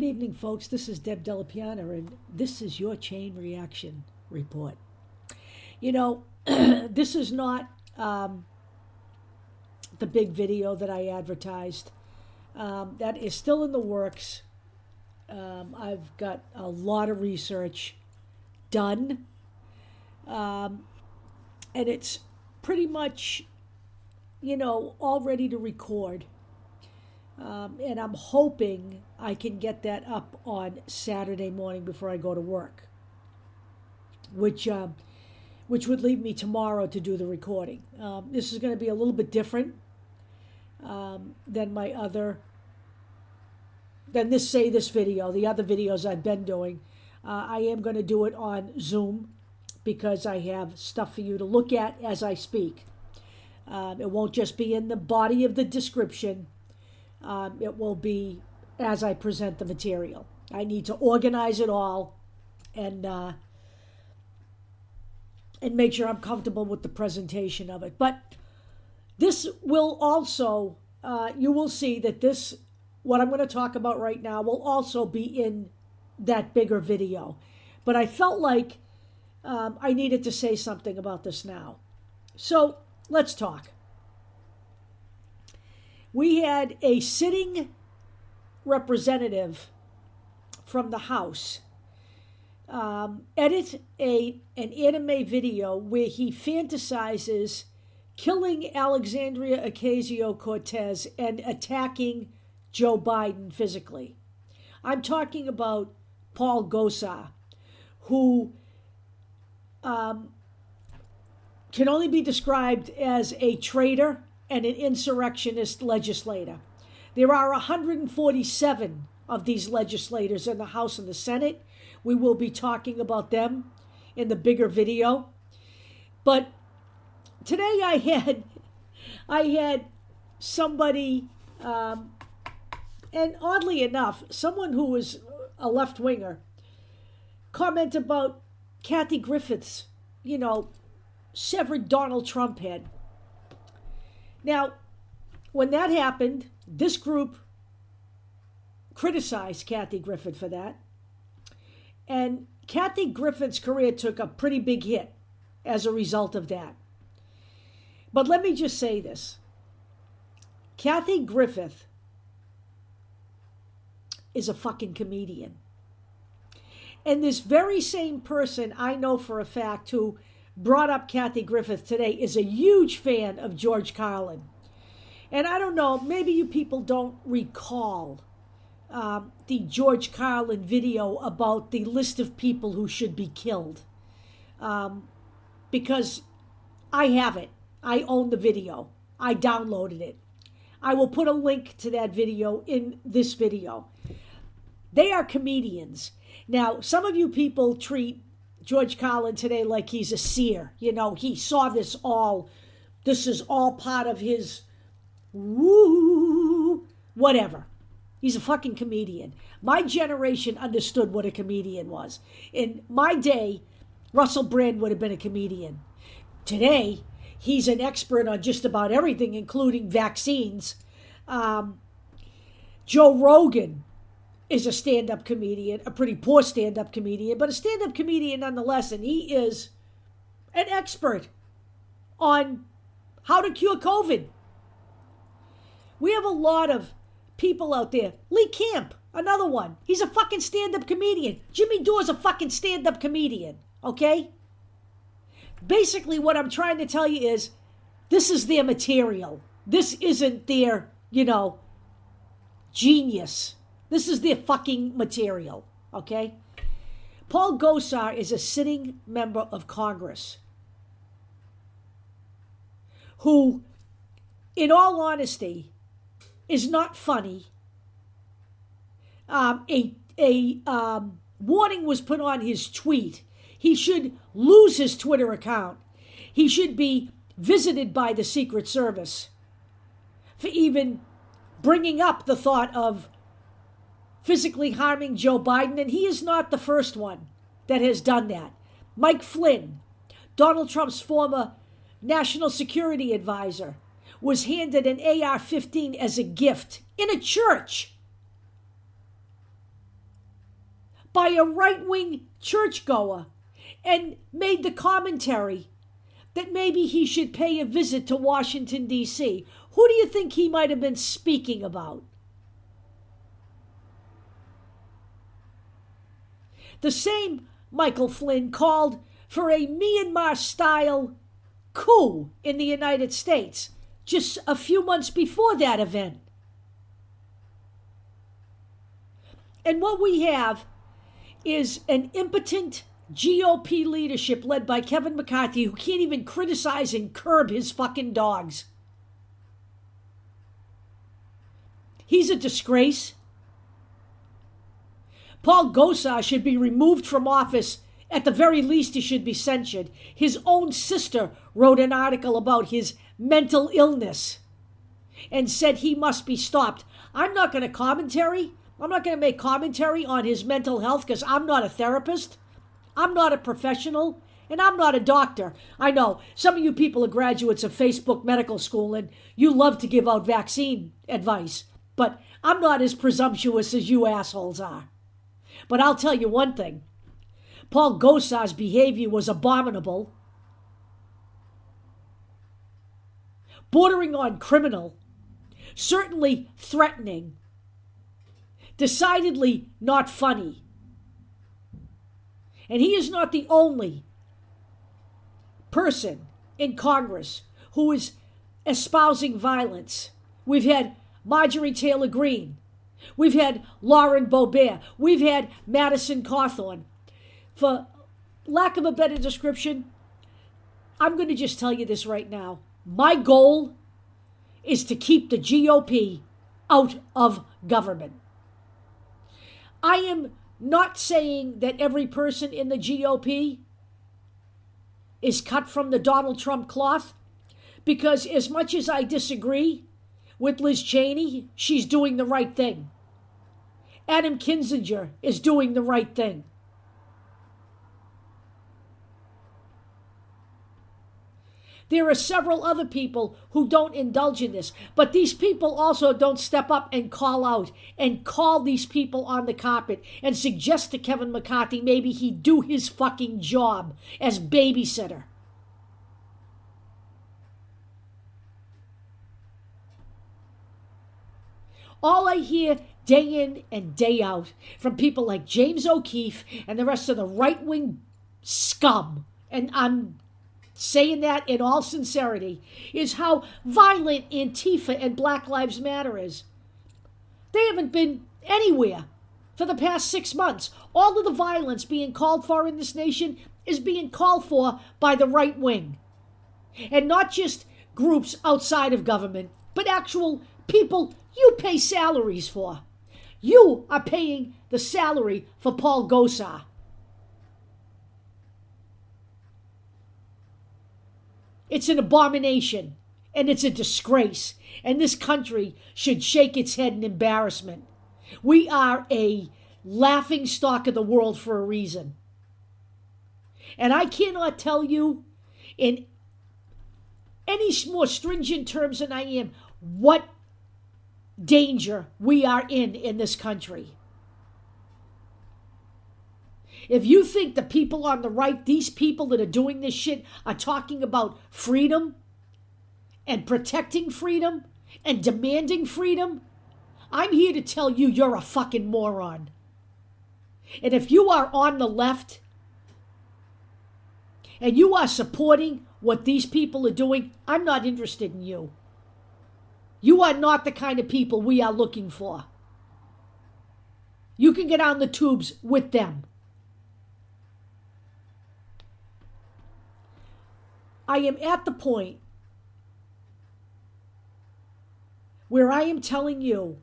Good evening, folks. This is Deb Delapiana, and this is your chain reaction report. You know, this is not the big video that I advertised. That is still in the works. I've got a lot of research done, and it's pretty much, all ready to record. And I'm hoping I can get that up on Saturday morning before I go to work, which would leave me tomorrow to do the recording. This is going to be a little bit different than this video, the other videos I've been doing. I am going to do it on Zoom because I have stuff for you to look at as I speak. It won't just be in the body of the description. It will be as I present the material. I need to organize it all and make sure I'm comfortable with the presentation of it. But this will also, you will see that this, what I'm going to talk about right now, will also be in that bigger video. But I felt like I needed to say something about this now. So let's talk. We had a sitting representative from the House edit an anime video where he fantasizes killing Alexandria Ocasio-Cortez and attacking Joe Biden physically. I'm talking about Paul Gosar, who can only be described as a traitor and an insurrectionist legislator. There are 147 of these legislators in the House and the Senate. We will be talking about them in the bigger video. But today I had somebody, and oddly enough, someone who was a left-winger, comment about Kathy Griffith's, severed Donald Trump head. Now, when that happened, this group criticized Kathy Griffith for that. And Kathy Griffith's career took a pretty big hit as a result of that. But let me just say this. Kathy Griffith is a fucking comedian. And this very same person I know for a fact who brought up Kathy Griffith today is a huge fan of George Carlin. And I don't know, maybe you people don't recall the George Carlin video about the list of people who should be killed. Because I have it. I own the video. I downloaded it. I will put a link to that video in this video. They are comedians. Now, some of you people treat George Carlin today like he's a seer. He saw this all. This is all part of his whatever. He's a fucking comedian. My generation understood what a comedian was. In my day, Russell Brand would have been a comedian. Today, he's an expert on just about everything, including vaccines. Joe Rogan is a stand-up comedian, a pretty poor stand-up comedian, but a stand-up comedian nonetheless, and he is an expert on how to cure COVID. We have a lot of people out there. Lee Camp, another one. He's a fucking stand-up comedian. Jimmy Dore's a fucking stand-up comedian, okay? Basically, what I'm trying to tell you is this is their material. This isn't their, genius. This is their fucking material, okay? Paul Gosar is a sitting member of Congress who, in all honesty, is not funny. A warning was put on his tweet. He should lose his Twitter account. He should be visited by the Secret Service for even bringing up the thought of physically harming Joe Biden, and he is not the first one that has done that. Mike Flynn, Donald Trump's former national security advisor, was handed an AR-15 as a gift in a church. by a right-wing churchgoer and made the commentary that maybe he should pay a visit to Washington, D.C. Who do you think he might have been speaking about? The same Michael Flynn called for a Myanmar-style coup in the United States just a few months before that event. And what we have is an impotent GOP leadership led by Kevin McCarthy who can't even criticize and curb his fucking dogs. He's a disgrace. Paul Gosar should be removed from office. At the very least, he should be censured. His own sister wrote an article about his mental illness and said he must be stopped. I'm not going to make commentary on his mental health because I'm not a therapist. I'm not a professional, and I'm not a doctor. I know some of you people are graduates of Facebook Medical School, and you love to give out vaccine advice, but I'm not as presumptuous as you assholes are. But I'll tell you one thing. Paul Gosar's behavior was abominable, bordering on criminal, certainly threatening, decidedly not funny. And he is not the only person in Congress who is espousing violence. We've had Marjorie Taylor Greene. We've had Lauren Boebert. We've had Madison Cawthorn. For lack of a better description, I'm going to just tell you this right now. My goal is to keep the GOP out of government. I am not saying that every person in the GOP is cut from the Donald Trump cloth, because as much as I disagree with Liz Cheney, she's doing the right thing. Adam Kinzinger is doing the right thing. There are several other people who don't indulge in this, but these people also don't step up and call out and call these people on the carpet and suggest to Kevin McCarthy maybe he do his fucking job as babysitter. All I hear day in and day out from people like James O'Keefe and the rest of the right-wing scum, and I'm saying that in all sincerity, is how violent Antifa and Black Lives Matter is. They haven't been anywhere for the past 6 months. All of the violence being called for in this nation is being called for by the right wing. And not just groups outside of government, but actual people you pay salaries for. You are paying the salary for Paul Gosar. It's an abomination, and it's a disgrace, and this country should shake its head in embarrassment. We are a laughing stock of the world for a reason. And I cannot tell you in any more stringent terms than I am what danger we are in this country. If you think the people on the right, these people that are doing this shit, are talking about freedom and protecting freedom and demanding freedom, I'm here to tell you you're a fucking moron. And if you are on the left and you are supporting what these people are doing, I'm not interested in you. You are not the kind of people we are looking for. You can get on the tubes with them. I am at the point where I am telling you,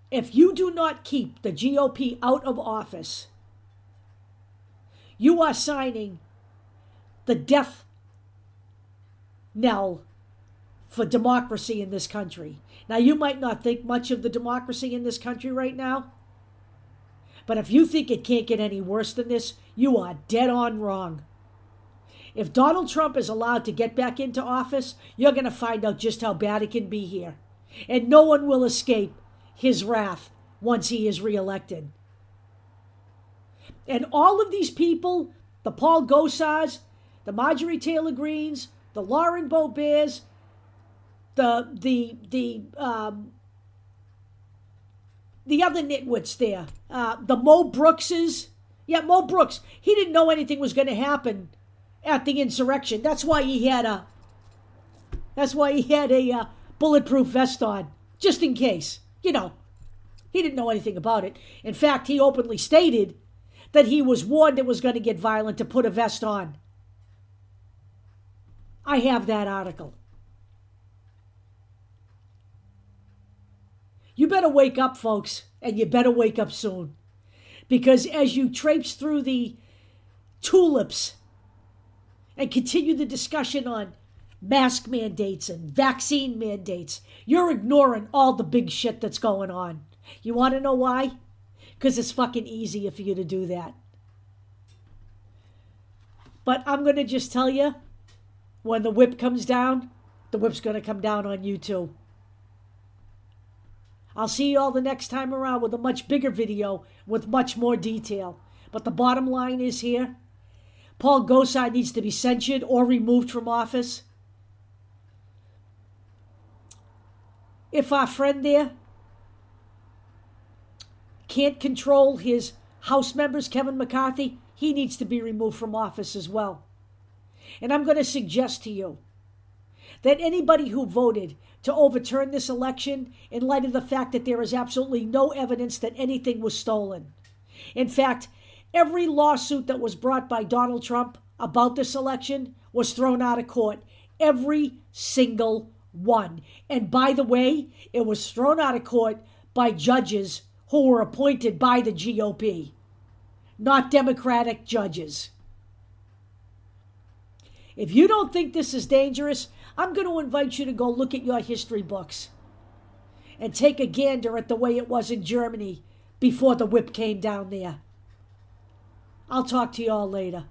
if you do not keep the GOP out of office, you are signing the death knell for democracy in this country. Now, you might not think much of the democracy in this country right now, but if you think it can't get any worse than this, you are dead on wrong. If Donald Trump is allowed to get back into office, you're going to find out just how bad it can be here. And no one will escape his wrath once he is reelected. And all of these people, the Paul Gosars, the Marjorie Taylor Greens, the Lauren Boeberts, the other nitwits there, the Mo Brookses. Yeah, Mo Brooks. He didn't know anything was going to happen at the insurrection. That's why he had a bulletproof vest on, just in case. You know, he didn't know anything about it. In fact, he openly stated that he was warned it was going to get violent to put a vest on. I have that article. You better wake up, folks, and you better wake up soon. Because as you traipse through the tulips and continue the discussion on mask mandates and vaccine mandates, you're ignoring all the big shit that's going on. You want to know why? Because it's fucking easier for you to do that. But I'm going to just tell you, when the whip comes down, the whip's going to come down on you too. I'll see you all the next time around with a much bigger video with much more detail. But the bottom line is here, Paul Gosar needs to be censured or removed from office. If our friend there can't control his House members, Kevin McCarthy, he needs to be removed from office as well. And I'm going to suggest to you that anybody who voted to overturn this election, in light of the fact that there is absolutely no evidence that anything was stolen. In fact, every lawsuit that was brought by Donald Trump about this election was thrown out of court. Every single one. And by the way, it was thrown out of court by judges who were appointed by the GOP, not Democratic judges. If you don't think this is dangerous, I'm going to invite you to go look at your history books and take a gander at the way it was in Germany before the whip came down there. I'll talk to you all later.